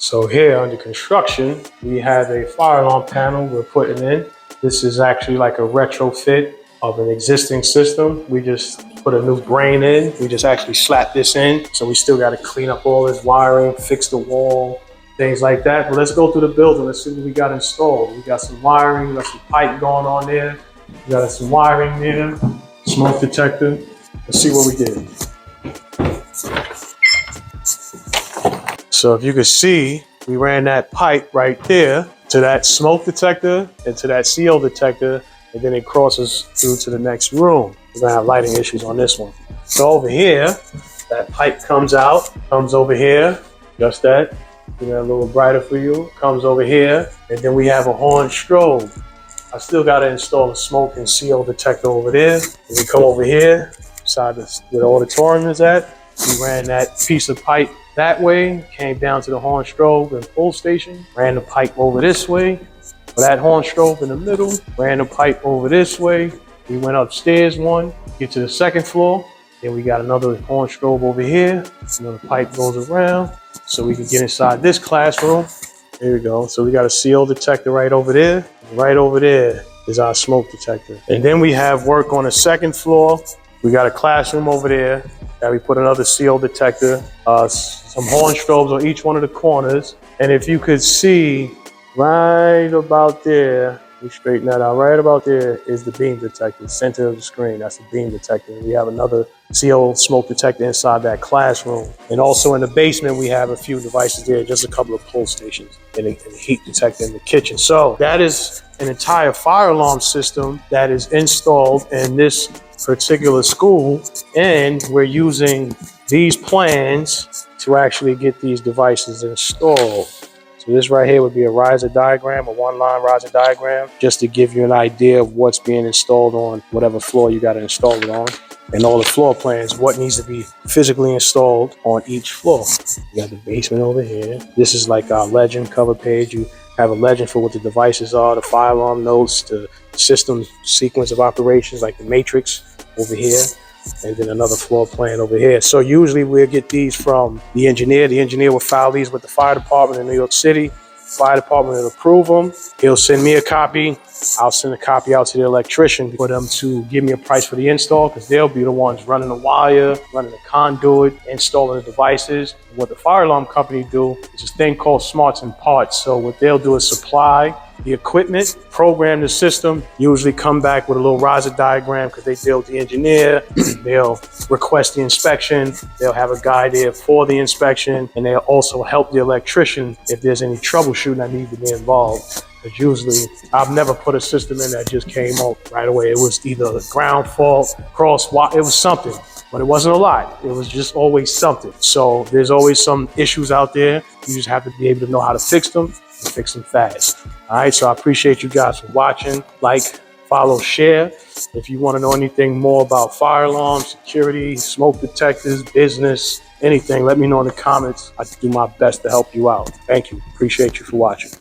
So here under construction, we have a fire alarm panel we're putting in. This is actually like a retrofit of an existing system. We just put a new brain in. We just actually slapped this in. So we still got to clean up all this wiring, fix the wall, things like that. But let's go through the building. Let's see what we got installed. We got some wiring, we got some pipe going on there. We got some wiring there, smoke detector. Let's see what we did. So if you can see, we ran that pipe right there to that smoke detector and to that CO detector, and then it crosses through to the next room. We're gonna have lighting issues on this one. So over here, that pipe comes out, comes over here, just that, get that a little brighter for you, comes over here, and then we have a horn strobe. I still gotta install a smoke and CO detector over there. And we come over here, beside where the auditorium is at. We ran that piece of pipe that way, came down to the horn strobe and pull station, ran the pipe over this way, for that horn strobe in the middle, ran the pipe over this way. We went upstairs one, get to the second floor, then we got another horn strobe over here, and then the pipe goes around, so we can get inside this classroom. There we go. So we got a CO detector right over there. Right over there is our smoke detector. And then we have work on the second floor. We got a classroom over there that we put another CO detector, some horn strobes on each one of the corners. And if you could see right about there, we straighten that out. Right about there is the beam detector, center of the screen. That's the beam detector. We have another CO smoke detector inside that classroom. And also in the basement, we have a few devices there, just a couple of pull stations and a heat detector in the kitchen. So that is an entire fire alarm system that is installed in this particular school. And we're using these plans to actually get these devices installed. So this right here would be a riser diagram, a one-line riser diagram, just to give you an idea of what's being installed on whatever floor you got to install it on. And all the floor plans, what needs to be physically installed on each floor. You got the basement over here. This is like our legend cover page. You have a legend for what the devices are, the fire alarm notes, the system sequence of operations, like the matrix over here. And then another floor plan over here. So usually we'll get these from the engineer. The engineer will file these with the fire department in New York City. Fire department will approve them. He'll send me a copy. I'll send a copy out to the electrician for them to give me a price for the install, because they'll be the ones running the wire, running the conduit, installing the devices. What the fire alarm company do is this thing called smarts and parts. So what they'll do is supply the equipment, program the system, usually come back with a little riser diagram because they deal with the engineer. They'll request the inspection. They'll have a guy there for the inspection, and they'll also help the electrician if there's any troubleshooting that needs to be involved. Because usually I've never put a system in that just came out right away. It was either a ground fault, cross wire, it was something. But it wasn't a lot. It was just always something. So there's always some issues out there. You just have to be able to know how to fix them and fix them fast. All right, so I appreciate you guys for watching. Like, follow, share. If you want to know anything more about fire alarms, security, smoke detectors, business, anything, let me know in the comments. I do my best to help you out. Thank you. Appreciate you for watching.